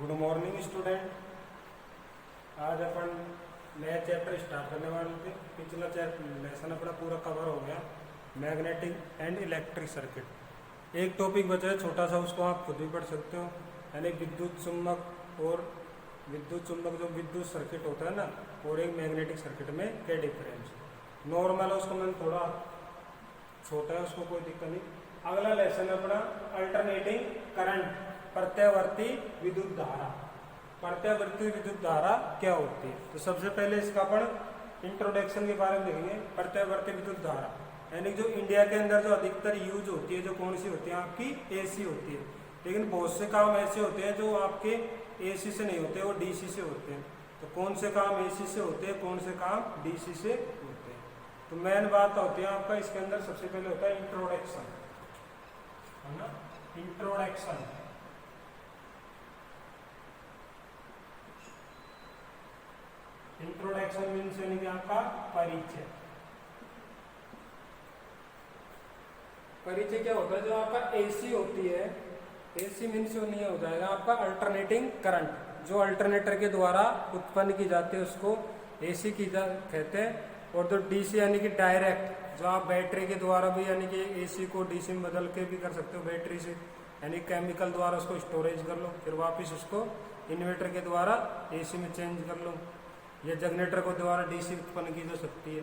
Good morning student. आज अपन नया chapter start करने वाले थे। पिछला लेसन अपना पूरा कवर हो गया, मैग्नेटिक एंड इलेक्ट्रिक सर्किट। एक टॉपिक बचा है छोटा सा, उसको आप खुद भी पढ़ सकते हो, यानी विद्युत चुम्बक और विद्युत चुम्बक जो विद्युत सर्किट होता है ना, और एक मैग्नेटिक सर्किट में क्या डिफरेंस। नॉर्मल है, उसको मैंने थोड़ा छोटा है, उसको कोई दिक्कत नहीं। अगला लेसन अपना अल्टरनेटिंग करंट, प्रत्यावर्ती विद्युत धारा। प्रत्यावर्ती विद्युत धारा क्या होती है, तो सबसे पहले इसका अपन इंट्रोडक्शन के बारे में देखेंगे। प्रत्यावर्ती विद्युत धारा यानी जो इंडिया के अंदर जो अधिकतर यूज होती है, जो कौन सी होती है आपकी, एसी होती है। लेकिन बहुत से काम ऐसे होते हैं जो आपके एसी से नहीं होते, वो डीसी से होते हैं। तो कौन से काम एसी से होते हैं, कौन से काम डीसी से होते हैं। तो मेन बात होती है आपका इसके अंदर सबसे पहले होता है इंट्रोडक्शन, है ना। इंट्रोडक्शन इंट्रोडक्शन मीन्स यानी कि आपका परिचय। परिचय क्या होता है, जो आपका एसी होती है, एसी मीन्स जो नहीं हो जाएगा आपका अल्टरनेटिंग करंट, जो अल्टरनेटर के द्वारा उत्पन्न की जाती है उसको एसी की कहते हैं। और जो डीसी यानी कि डायरेक्ट, जो आप बैटरी के द्वारा भी यानी कि एसी को डीसी में बदल के भी कर सकते हो बैटरी से, यानी केमिकल द्वारा उसको स्टोरेज कर लो, फिर वापस उसको इन्वर्टर के द्वारा एसी में चेंज कर लो, या जनरेटर को द्वारा डीसी उत्पन्न की जा सकती है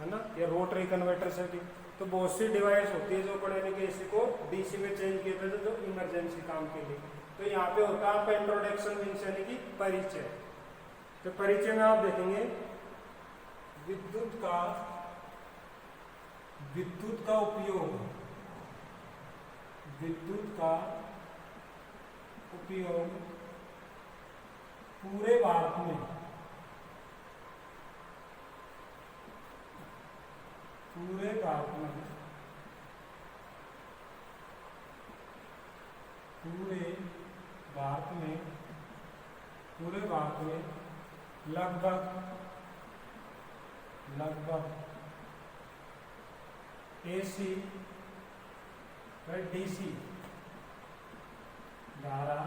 ना, या रोटरी कन्वर्टर से भी। तो बहुत सी डिवाइस होती है जो बड़े यानी कि एसी को डीसी में चेंज किए थे, जो इमरजेंसी काम के लिए। तो यहाँ पे होता है आपका इंट्रोडक्शन मीन्स यानी कि परिचय। तो परिचय में आप देखेंगे विद्युत का उपयोग, विद्युत का उपयोग पूरे भारत में, पूरे भारत में, पूरे भारत में, पूरे भारत में लगभग एसी व डीसी धारा,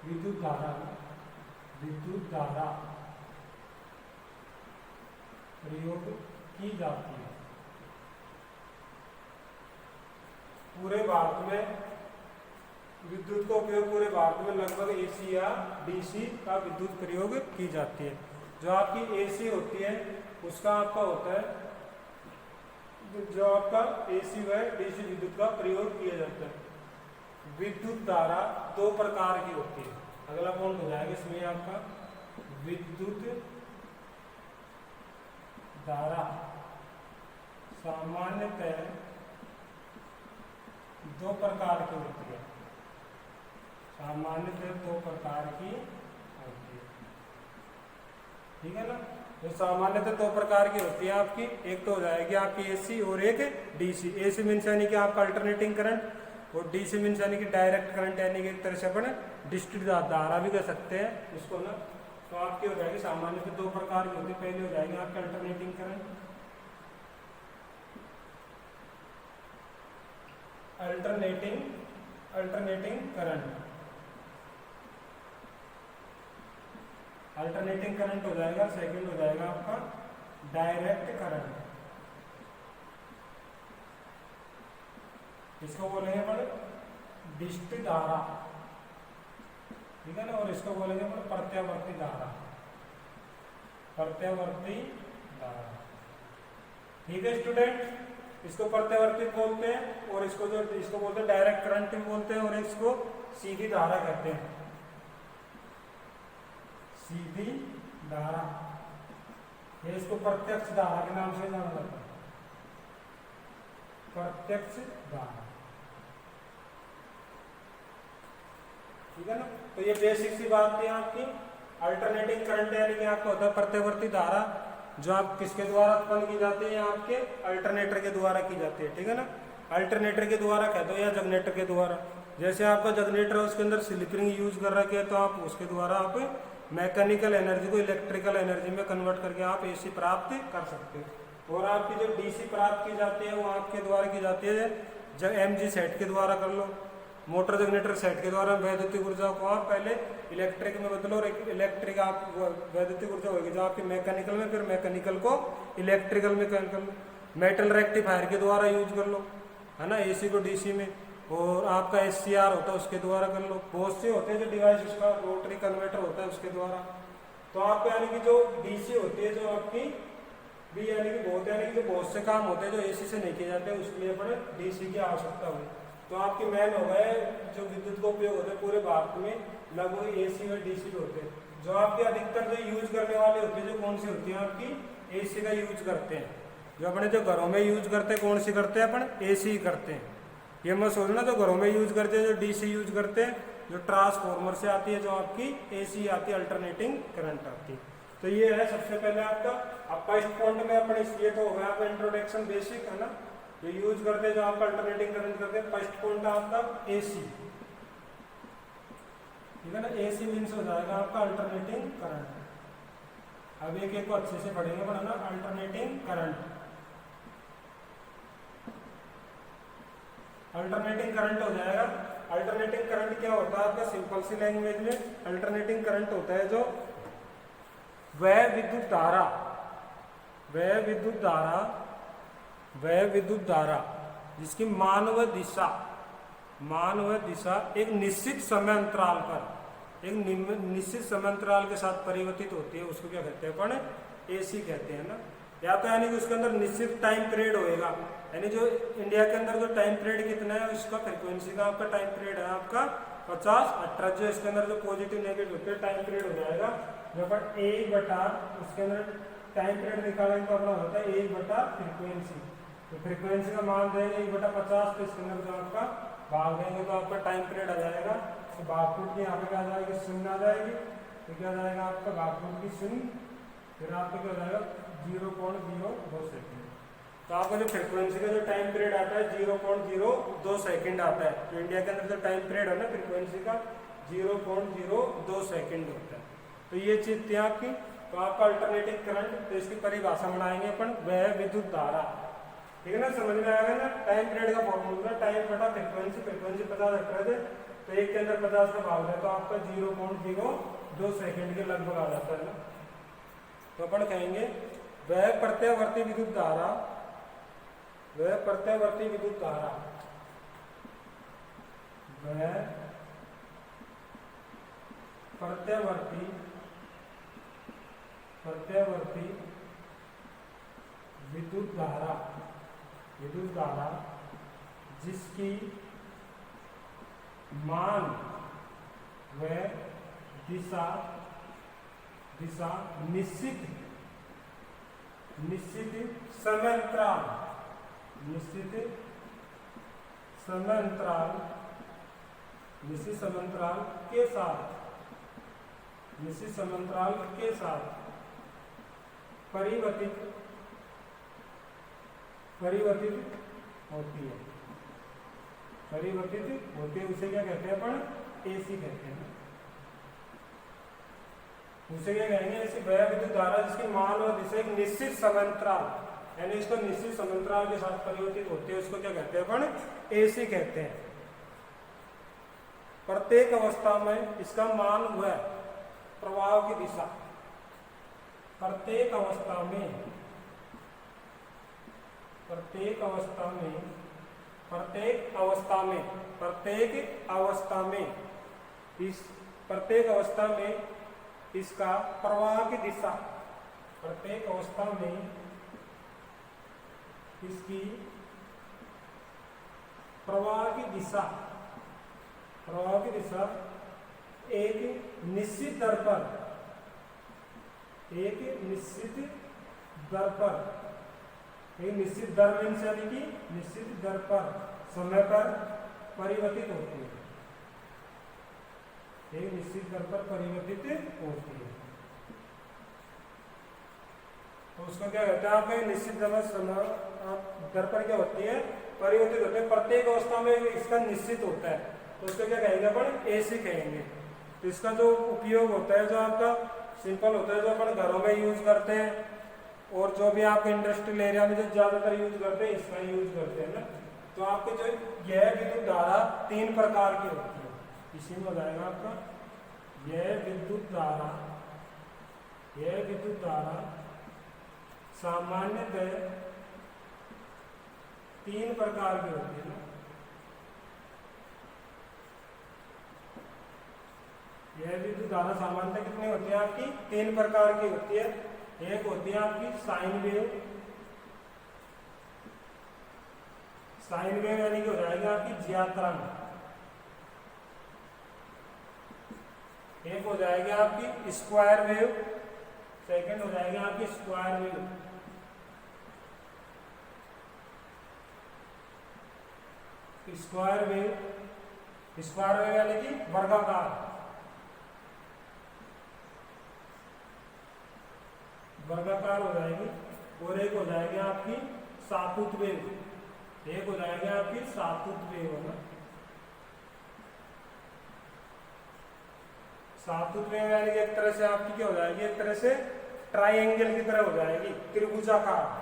विद्युत धारा प्रयोग की जाती है। पूरे भारत में विद्युत का उपयोग, पूरे भारत में लगभग एसी या डीसी का विद्युत प्रयोग की जाती है। जो आपकी एसी होती है उसका आपका होता है, जो आपका एसी व डीसी विद्युत का प्रयोग किया जाता है। विद्युत धारा दो प्रकार की होती है। अगला पॉइंट हो जाएगा इसमें आपका विद्युत धारा सामान्यतः दो प्रकार की होती है, सामान्यतः दो प्रकार की होती है, ठीक है ना। तो सामान्यतः दो प्रकार की होती है आपकी, एक तो हो जाएगी आपकी एसी और एक डीसी। एसी मीन्स यानी कि आपका अल्टरनेटिंग करंट, और डीसी मीन्स यानी कि डायरेक्ट करंट, यानी कि एक तरह से अपन डिस्ट्रीब्यूटेड धारा भी कह सकते हैं इसको ना। तो आपकी हो जाएगी सामान्यतः दो प्रकार की होती है। पहले हो जाएगी आपका alternating current, alternating current. Alternating current हो जाएगा। सेकंड हो जाएगा आपका डायरेक्ट करंट, इसको बोलेंगे अपन डिस्ट्रीब्यूटेड धारा, ठीक है ना। और इसको बोलेंगे अपन प्रत्यावर्ती धारा, प्रत्यावर्ती धारा, ठीक है स्टूडेंट। इसको प्रत्यावर्ती बोलते हैं, और इसको बोलते हैं डायरेक्ट करंट भी बोलते हैं, और इसको सीधी धारा कहते हैं, सीधी धारा। ये इसको प्रत्यक्ष धारा के नाम से जाना जाता है, प्रत्यक्ष धारा, ठीक है ना। तो ये बेसिक सी बात थी आपकी। अल्टरनेटिंग करंट यानी कि आपका होता है प्रत्यावर्ती धारा, जो आप किसके द्वारा उत्पन्न की जाती है, आपके अल्टरनेटर के द्वारा की जाती है, ठीक है ना। अल्टरनेटर के द्वारा कह दो या जनरेटर के द्वारा। जैसे आपका जनरेटर है उसके अंदर स्लिपिंग यूज कर रखी है, तो आप उसके द्वारा आप मैकेनिकल एनर्जी को इलेक्ट्रिकल एनर्जी में कन्वर्ट करके आप एसी प्राप्त कर सकते हो। और आपकी जो डीसी प्राप्त की जाती है वो आपके द्वारा की जाती है, जब एमजी सेट के द्वारा कर लो, मोटर जनरेटर सेट के द्वारा वैद्युतिक ऊर्जा को आप पहले इलेक्ट्रिक में बदलो और इलेक्ट्रिक आप वैद्युतिक ऊर्जा होगी जो आपकी मैकेनिकल में, फिर मैकेनिकल को इलेक्ट्रिकल में कर लो। मेटल रेक्टिफायर के द्वारा यूज कर लो, है ना, एसी को डीसी में। और आपका एससीआर होता है उसके द्वारा कर लो। बहुत से होते हैं जो डिवाइस, उसका रोटरी कन्वर्टर होता है उसके द्वारा। तो आपको यानी कि जो डीसी होती है जो आपकी भी यानी कि बहुत, यानी कि जो बहुत से काम होते हैं जो एसी से नहीं किए जाते हैं, उसके लिए अपने डीसी की आवश्यकता हुई। तो आपकी मेन हो गए जो विद्युत का उपयोग होता है पूरे भारत में लगभग एसी और डीसी पे होते हैं। जो आपके अधिकतर जो यूज करने वाले होते हैं जो कौन सी होती है आपकी एसी का यूज करते हैं। जो अपने जो घरों में यूज करते हैं कौन सी करते हैं अपन, एसी करते हैं। ये मत सोचना जो घरों में यूज करते हैं जो डीसी यूज करते हैं, जो ट्रांसफॉर्मर से आती है जो आपकी एसी आती है, अल्टरनेटिंग करंट आती है। तो ये है सबसे पहले आपका। अब फर्स्ट पॉइंट में अपने इसलिए तो हो गया आपका इंट्रोडक्शन बेसिक, है ना, जो यूज करते हैं जो आपका अल्टरनेटिंग करंट करते हैं। फर्स्ट पॉइंट है आपका एसी, ठीक है ना, एसी मीन्स हो जाएगा आपका अल्टरनेटिंग करंट। अब एक एक को अच्छे से पढ़ेंगे पढ़ना, अल्टरनेटिंग करंट। अल्टरनेटिंग करंट हो जाएगा। अल्टरनेटिंग करंट क्या होता है आपका, सिंपल सी लैंग्वेज में अल्टरनेटिंग करंट होता है जो वह विद्युत धारा, वह विद्युत धारा, वह विद्युत धारा जिसकी मान व दिशा, मान व दिशा एक निश्चित समय अंतराल पर, एक निश्चित समय अंतराल के साथ परिवर्तित होती है, उसको क्या कहते हैं अपन, एसी कहते हैं ना। या तो यानी कि उसके अंदर निश्चित टाइम पीरियड होएगा, यानी जो इंडिया के अंदर जो टाइम पीरियड कितना है, इसका फ्रीक्वेंसी का आपका टाइम पीरियड है आपका 50-18। जो इसके अंदर जो पॉजिटिव नेगेटिव होते हैं टाइम पीरियड हो जाएगा जो अपन 1 उसके अंदर टाइम पीरियड निकालेंगे तो अपना होता है 1 फ्रीक्वेंसी। तो फ्रीक्वेंसी का मान देंगे 1/50, तो इसके अंदर जो आपका भाग देंगे तो आपका टाइम पीरियड आ जाएगा। तो भागफुट की यहाँ पे क्या आ जाएगी, शून्य आ जाएगी। तो क्या आ जाएगा आपका भागफुट की शून्य, फिर आपका क्या हो जाएगा 0.02 सेकेंड। तो आपका जो फ्रीक्वेंसी का जो टाइम पीरियड आता है 0.02 सेकेंड आता है। तो इंडिया के अंदर जो टाइम पीरियड है ना फ्रीक्वेंसी का 0.02 सेकेंड होता है। तो ये चीज थी आपकी। तो आपका अल्टरनेटिंग करंट, तो इसकी परिभाषा बनाएंगे अपन, वह विद्युत धारा, ठीक है ना, समझ में आएगा ना। टाइम पीरियड का फॉर्मूला टाइम बटा फ्रीक्वेंसी, फ्रीक्वेंसी 50 रख रहे थे तो एक के अंदर 50 का भाग है तो आपका 0.02 सेकेंड के लगभग आ जाता है ना। तो अपन कहेंगे वह प्रत्यावर्ती विद्युत धारा, वह प्रत्यावर्ती विद्युत धारा, वह प्रत्यावर्ती विद्युत धारा, विद्युत धारा जिसकी मान व दिशा, दिशा निश्चित समयांतराल, निश्चित समयांतराल, निश्चित समयांतराल के साथ, निश्चित समयांतराल के साथ परिवर्तित होती है, परिवर्तित होती है। उसे क्या कहते हैं अपन, एसी कहते हैं। उसे क्या कहेंगे, ऐसी वह विद्युत धारा जिसकी मान और दिशा एक निश्चित समयांतराल, यानी इसको निश्चित समयांतराल के साथ परिवर्तित होती है, उसको क्या कहते हैं अपन, एसी कहते हैं। प्रत्येक अवस्था में इसका मान व प्रवाह की दिशा, प्रत्येक अवस्था में, प्रत्येक अवस्था में, प्रत्येक अवस्था में, प्रत्येक अवस्था में, इस प्रत्येक अवस्था में इसका प्रवाह की दिशा, प्रत्येक अवस्था में इसकी प्रवाह की दिशा, प्रवाह की दिशा एक निश्चित दर पर, एक निश्चित दर पर, एक निश्चित दर मीन्स यानी कि निश्चित दर पर, समय पर परिवर्तित होती है, एक निश्चित दर पर परिवर्तित होती है। तो उसको क्या कहते हैं आपका, निश्चित दर पर क्या होती है, परिवर्तित होते हैं। प्रत्येक अवस्था में इसका निश्चित होता है, तो उसको क्या कहेंगे अपन, एसी कहेंगे। तो इसका जो उपयोग होता है जो आपका सिंपल होता है, जो अपन घरों में यूज करते हैं और जो भी आपके इंडस्ट्रियल एरिया में जो ज्यादातर यूज करते हैं इसका यूज करते हैं ना। तो आपके जो यह विद्युत धारा 3 प्रकार की होती है। इसी में हो जाएगा आपका यह विद्युत धारा सामान्यतः 3 प्रकार की होती है ना। यह विद्युत धारा सामान्यतः कितनी होती है आपकी? 3 प्रकार की होती है। एक होती है आपकी साइन वेव, यानी कि हो जाएगी आपकी ज्या तरंग। एक हो जाएगी आपकी स्क्वायर वेव, सेकंड हो जाएगी आपकी स्क्वायर वेव। स्क्वायर वेव यानी कि वर्गाकार हो जाएगी। और एक हो जाएगी आपकी सातुत वेव, एक हो जाएगी आपकी सातुत वेव है ना। सातुत वेव यानी कि एक तरह से आपकी क्या हो जाएगी? एक तरह से ट्राइंगल की तरह हो जाएगी, त्रिभुजाकार।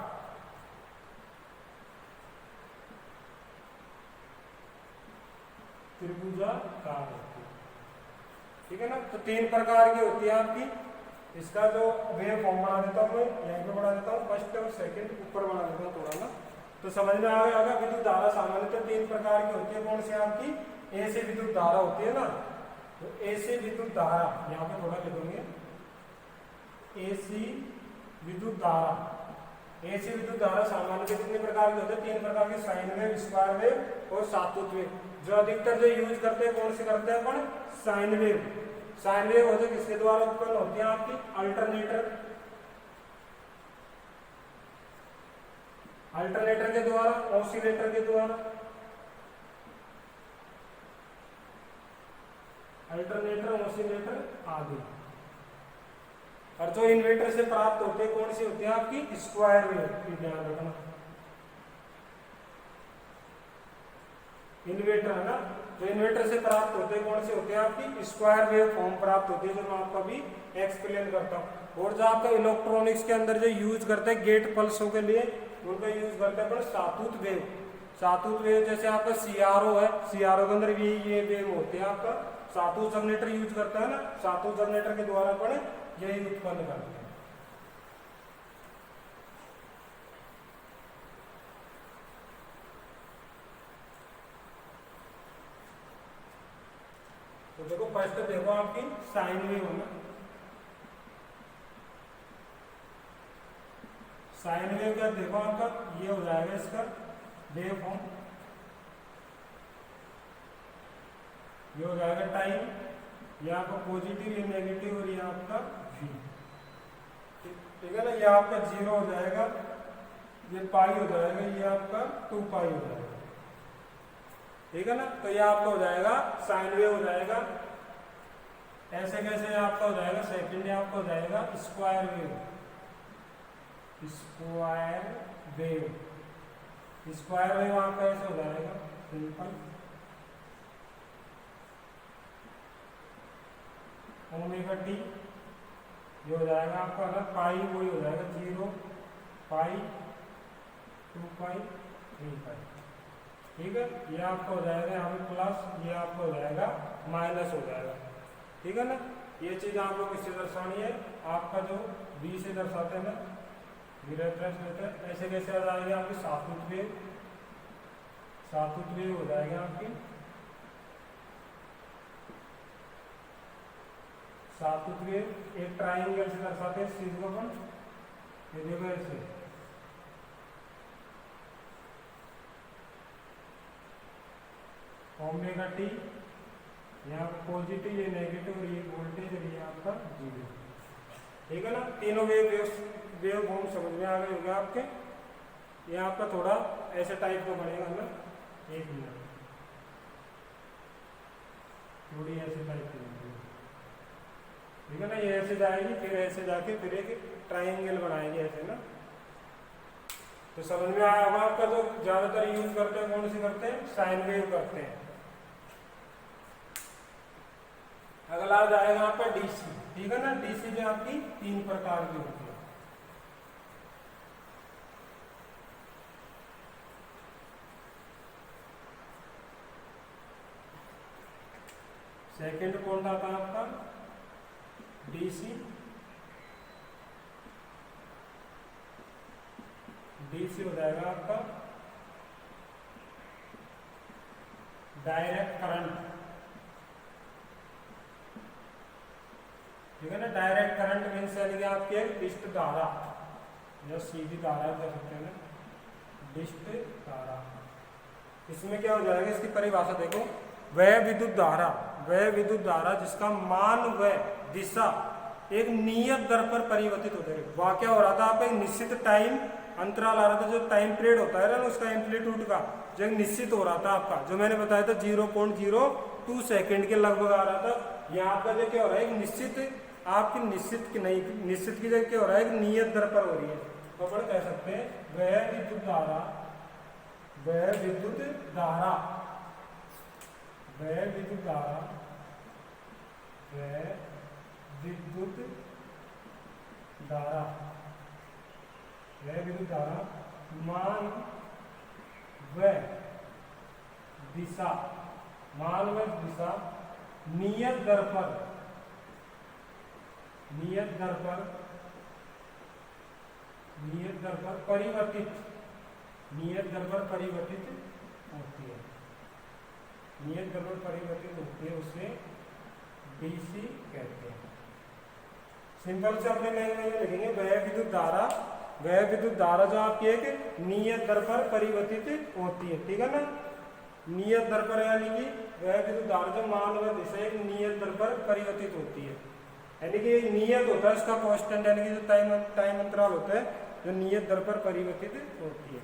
होती है, ठीक है ना। तो 3 प्रकार की होती है आपकी। इसका जो वेव फॉर्म बना देता हूँ मैं, यहीं पे बना देता हूँ, फर्स्ट और सेकंड ऊपर बना देता हूँ थोड़ा ना, तो समझ में आ गया। विद्युत धारा सामान्यतः 3 प्रकार की होती है। कौन सी आपकी? ऐसी विद्युत धारा होती है ना, तो ऐसी विद्युत धारा यहाँ पे थोड़ा लिखोगे, ऐसी विद्युत धारा सामान्यतः कितने प्रकार की होती है? 3 प्रकार की, साइन वेव, स्क्वायर वेव और सातुत वेव। जो अधिकतर जो यूज करते हैं कौन से करते हैं अपन? Sine wave. साइन वेव होते किसके द्वारा उत्पन्न होती है आपकी? अल्टरनेटर के द्वारा, ऑसिलेटर के द्वारा, अल्टरनेटर, ऑसिलेटर आदि। और जो इन्वर्टर से प्राप्त होते हैं कौन सी होती है आपकी? Square wave. ध्यान रखना, इन्वर्टर है ना, जो इन्वर्टर से प्राप्त होते हैं कौन से होते हैं आपकी? स्क्वायर वेव फॉर्म प्राप्त होती है, जो मैं आपको अभी एक्सप्लेन करता हूँ। और जो आपका इलेक्ट्रॉनिक्स के अंदर जो यूज करते हैं गेट पल्सों के लिए, उनका यूज करते हैं सातुत वेव। सातुत वेव जैसे आपका सीआरओ है, सीआरओ के अंदर भी ये वेव होते हैं आपका। सातुत जनरेटर यूज करता है ना, सातुत जनरेटर के द्वारा अपन यही उत्पन्न करते हैं। तो देखो फर्स्ट देखो आपकी साइन वेव होना, साइन वेव का देखो आपका ये हो जाएगा इसका वेव फॉर्म, ये हो जाएगा टाइम, ये आपका पॉजिटिव, ये नेगेटिव और ये आपका v, ठीक है ना। ये आपका 0 हो जाएगा, ये पाई हो जाएगा, ये आपका 2 पाई हो जाएगा, ठीक है ना। तो ये आपका हो जाएगा साइन वेव हो जाएगा। ऐसे कैसे आपका हो जाएगा? सेकंड आपका हो जाएगा स्क्वायर वेव। स्क्वायर वेव आपका ऐसे हो जाएगा सिंपल, ओमेगा टी, ये हो जाएगा आपका ना पाई, वही हो जाएगा 0 पाई 2 पाई 3 पाई, ठीक है। ये आपका हो जाएगा यहाँ पे प्लस, ये आपका हो जाएगा माइनस हो जाएगा, ठीक है ना। ये चीज आप लोग इससे दर्शानी है, आपका जो बी से दर्शाते हैं ना, रेफरेंस लेते हैं। ऐसे कैसे आ जाएगी आपकी सातुत वेव हो जाएगी आपकी, सातुत वेव एक ट्राइंगल से दर्शाते हैं चीज को अपन, ये देखो ऐसे, ओमेगा टी, यहाँ पॉजिटिव, ये नेगेटिव और ये वोल्टेज और ये आपका 0, ठीक है ना। तीनों वेव फॉर्म समझ में आ गए होंगे आपके। ये आपका थोड़ा ऐसे टाइप का बनेगा ना, 1 मिनट, थोड़ी ऐसे टाइप की, ठीक है ना। ये ऐसे जाएगी, फिर ऐसे जाके फिर एक ट्राइंगल बनाएगी ऐसे ना। तो समझ में आया होगा आपका। जो ज्यादातर यूज करते हैं कौन सी करते हैं? साइन वेव करते हैं। अगला आ जाएगा आपका डीसी, ठीक है ना। डीसी जो आपकी 3 प्रकार की होती है। सेकंड कौन सा था आपका डीसी, डीसी हो जाएगा आपका डायरेक्ट करंट, ठीक है ना। डायरेक्ट करंट मीन्स यानी कि आपकी एक डिस्ट धारा या सीधी धारा कह सकते हैं ना, डिस्ट धारा। इसमें क्या हो जाएगा, इसकी परिभाषा देखो, वह विद्युत धारा, वह विद्युत धारा जिसका मान व दिशा एक नियत दर पर परिवर्तित होते रहे। वह क्या हो रहा था, आप एक निश्चित टाइम अंतराल आ रहा था, जो टाइम पीरियड होता है ना उसका एम्पलीट्यूड का जो एक निश्चित हो रहा था आपका, जो मैंने बताया था 0.02 सेकेंड के लगभग आ रहा था। यहाँ पर जो क्या हो रहा है, एक निश्चित आपकी निश्चित की नहीं, निश्चित की जगह क्या हो रहा है, एक नियत दर पर हो रही है। तो अपन कह सकते हैं वह विद्युत धारा, वह विद्युत धारा, वह विद्युत धारा, वह विद्युत धारा, वह विद्युत धारा मान व दिशा, मान व दिशा नियत दर पर, नियत दर पर, नियत दर पर परिवर्तित, नियत दर पर परिवर्तित होती है, नियत दर पर परिवर्तित होती है, उसे डीसी कहते हैं। सिंपल से अपने लैंग्वेज में लिखेंगे वह विद्युत धारा, वह विद्युत धारा जो आपकी एक नियत दर पर परिवर्तित होती है, ठीक है ना। नियत दर पर यानी कि वह विद्युत धारा जो मान व दिशा एक नियत दर पर परिवर्तित होती है, यानी कि नियत होता है इसका कांस्टेंट, यानी कि जो टाइम अंतराल होता है जो नियत दर पर परिवर्तित होती है।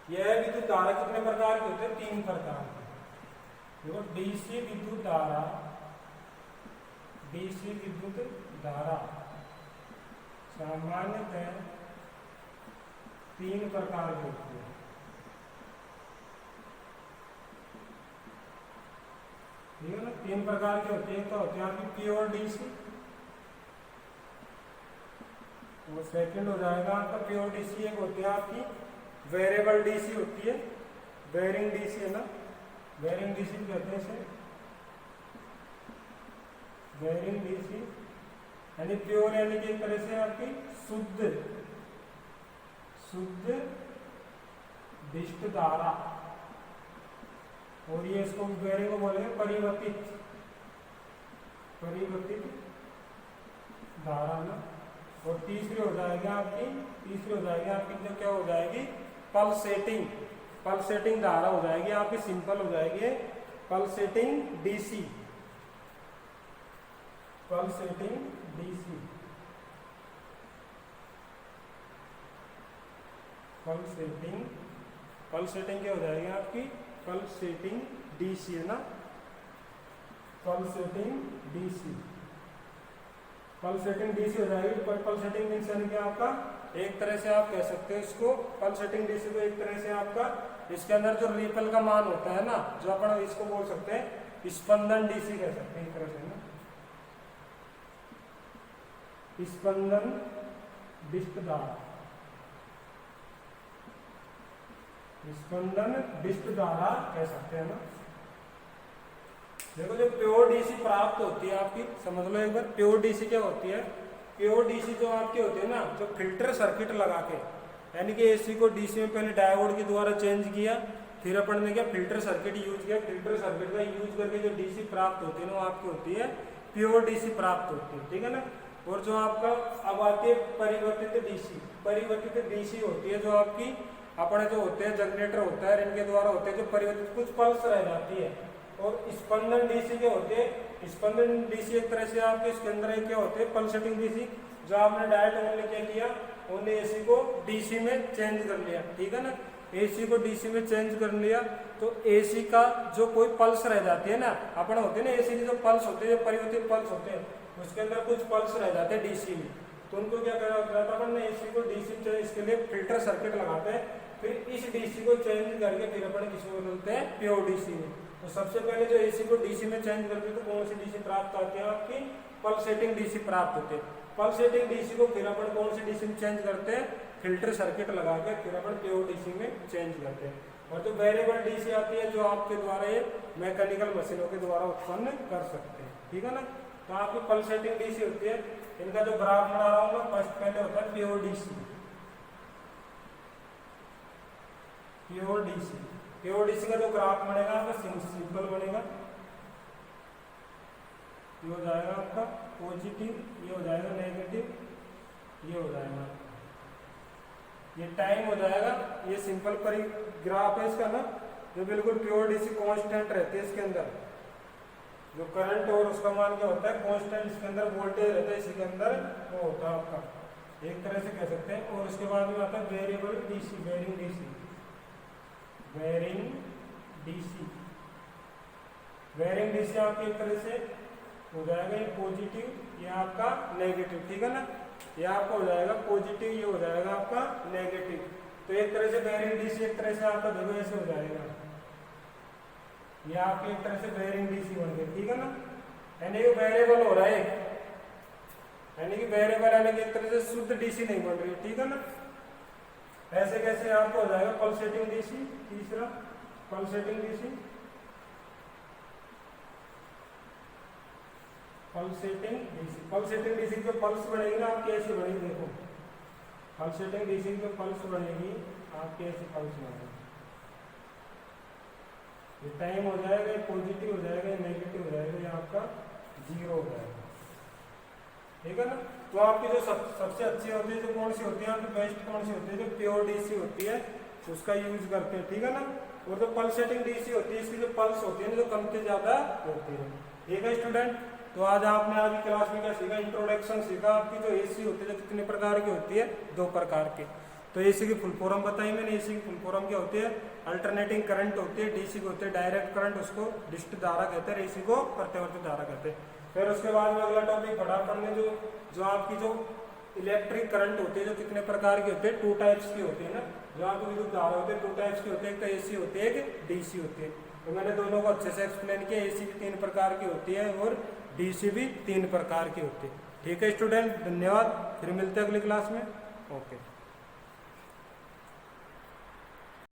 यह विद्युत धारा कितने प्रकार के होते हैं, 3 प्रकार के। देखो डीसी विद्युत धारा, डीसी विद्युत धारा सामान्यतः 3 प्रकार की होती है। ठीक है ना, 3 प्रकार की होती है। तो होती है आपकी प्योर डीसी, वो सेकंड हो जाएगा आपका प्योर डीसी। एक होती है आपकी वेरिएबल डीसी होती है, वेरिंग डीसी है ना, वेरिंग डीसी कहते हैं इसे, वेरिंग डीसी यानी प्योर, यानी कि एक तरह से आपकी शुद्ध, शुद्ध डिस्ट धारा, और ये इसको वेरिंग को बोलेंगे परिवर्तित, परिवर्तित धारा ना। और तीसरी हो जाएगी आपकी, तीसरी हो जाएगी आपकी जो क्या हो जाएगी, पल्सेटिंग, पल्सेटिंग धारा हो जाएगी आपकी, सिंपल हो जाएगी pulsating DC, pulsating DC, pulsating, pulsating क्या हो जाएगी आपकी, पल्सेटिंग डीसी है ना, पल्सेटिंग डीसी, पल्सेटिंग डीसी हो जाएगी। पल्सेटिंग मीन्स यानी कि आपका एक तरह से आप कह सकते हैं इसको, पल्सेटिंग डीसी को एक तरह से आपका इसके अंदर जो रिपल का मान होता है ना, जो अपन इसको बोल सकते हैं स्पंदन डीसी कह सकते हैं एक तरह से ना, स्पंदन डिस्ट धारा, स्पंदन डिस्ट धारा कह सकते हैं ना। देखो जो प्योर डीसी प्राप्त होती है आपकी, समझ लो एक बार प्योर डीसी क्या होती है। प्योर डीसी जो आपकी होती है ना, जो फिल्टर सर्किट लगा के, यानी कि एसी को डीसी में पहले डायोड के द्वारा चेंज किया, फिर अपन ने क्या फिल्टर सर्किट यूज किया, फिल्टर सर्किट का यूज करके जो डीसी प्राप्त होती है ना, वो आपकी होती है प्योर डीसी प्राप्त होती है, ठीक है ना। और जो आपका अब आती है परिवर्तित डीसी, परिवर्तित डीसी होती है जो आपकी अपने जो होते हैं जनरेटर होता है इनके द्वारा होते हैं, जो परिवर्तित कुछ पल्स रह जाती है। और स्पंदन डीसी के होते हैं, स्पंदन डीसी एक तरह से आपके इसके अंदर क्या होते हैं, पल्सेटिंग डीसी, जो आपने डायरेक्ट ओनली क्या किया, ओनली एसी को डीसी में चेंज कर लिया, ठीक है ना। एसी को डीसी में चेंज कर लिया तो एसी का जो कोई पल्स रह जाती है ना, अपन होते हैं ना एसी के जो पल्स होते हैं, जो परिवर्तित पल्स होते हैं, उसके अंदर कुछ पल्स रह जाते हैं डीसी में, तो उनको क्या करना होता है, अपन एसी को डीसी में इसके लिए फिल्टर सर्किट लगाते हैं, फिर इस डीसी को चेंज करके फिर अपन किसमें बदलते हैं, प्योर डीसी में। तो सबसे पहले जो एसी को डीसी में चेंज करते हैं तो कौन सी डीसी प्राप्त आती है आपकी, पल्सेटिंग डीसी प्राप्त होते हैं। पल्सेटिंग डीसी को फिर अपन कौन सी डीसी में चेंज करते हैं, फिल्टर सर्किट लगा के फिर अपन प्योर डीसी में चेंज करते हैं। और जो वेरिएबल डीसी आती है जो आपके द्वारा ये मैकेनिकल मशीनों के द्वारा उत्पन्न कर सकते हैं, ठीक है ना। तो आपकी पल्सेटिंग डीसी होती है, इनका जो ग्राफ बना रहा हूँ मैं, फर्स्ट पहले होता है प्योर डीसी। प्योर डीसी का जो ग्राफ बनेगा आपका सिंपल बनेगा, ये हो जाएगा आपका पॉजिटिव, ये हो जाएगा नेगेटिव, ये हो जाएगा, ये टाइम हो जाएगा, ये सिंपल ग्राफ है इसका ना, जो बिल्कुल प्योर डीसी कांस्टेंट रहते हैं इसके अंदर, जो करंट और उसका मान क्या होता है कांस्टेंट, इसके अंदर वोल्टेज रहता है, इसी के अंदर वो होता है आपका, एक तरह से कह सकते हैं। और उसके बाद में आता है variable DC, varying DC, varying DC आपके एक तरह से हो जाएगा ये पॉजिटिव, ये आपका नेगेटिव, ठीक है ना, ये आपका हो जाएगा पॉजिटिव, ये हो जाएगा आपका नेगेटिव। तो एक तरह से वेरिंग डीसी एक तरह से आपका देखो ऐसे हो जाएगा, ये आपकी एक तरह से वेरिंग डीसी बन गई, ठीक है ना। यानी कि वेरिएबल हो रहा है, यानी कि वेरिएबल यानी कि एक तरह से शुद्ध डीसी नहीं बन रही, ठीक है ना। ऐसे कैसे आपको हो जाएगा पल्सेटिंग डीसी, तीसरा पल्सेटिंग डीसी, पल्सेटिंग डीसी जो पल्स बनेगी ना आपकी ऐसी बनेगी, देखो पल्सेटिंग डीसी जो पल्स बनेगी आपकी ऐसी पल्स बनेगी, ये टाइम हो जाएगा, ये पॉजिटिव हो जाएगा, ये नेगेटिव हो जाएगा, ये आपका जीरो हो जाएगा, ठीक है ना। तो आपकी जो सबसे अच्छी होती है, जो कौन सी होती है आपकी बेस्ट कौन सी होती है, जो प्योर डीसी होती है उसका यूज करते हैं, ठीक है ना। और जो पल्सेटिंग डीसी होती है इसकी जो पल्स होती है जो कम से ज्यादा होती है, ठीक है स्टूडेंट। तो आज आपने आज की क्लास में क्या सीखा, इंट्रोडक्शन सीखा। आपकी जो एसी होती है जो कितने प्रकार की होती है, दो प्रकार की। तो एसी की फुल फॉर्म बताई मैंने, एसी की फुल फॉर्म क्या होती है, अल्टरनेटिंग करंट होती है, डीसी को होती है डायरेक्ट करंट, उसको डिस्ट धारा कहते हैं, एसी को प्रत्यावर्ती धारा कहते हैं। फिर उसके बाद में अगला टॉपिक पढ़ा पढ़ने जो आपकी जो इलेक्ट्रिक करंट होती है जो कितने प्रकार की होती है, टू टाइप्स की होती है ना, जो आपकी विद्युत धारा होती है टू टाइप्स की होती है, एक तो एसी होती है एक डीसी होती है। तो मैंने दोनों को अच्छे से एक्सप्लेन किया, एसी भी 3 प्रकार की होती है और डीसी भी 3 प्रकार की होती है, ठीक है स्टूडेंट। धन्यवाद, फिर मिलते हैं अगली क्लास में, ओके।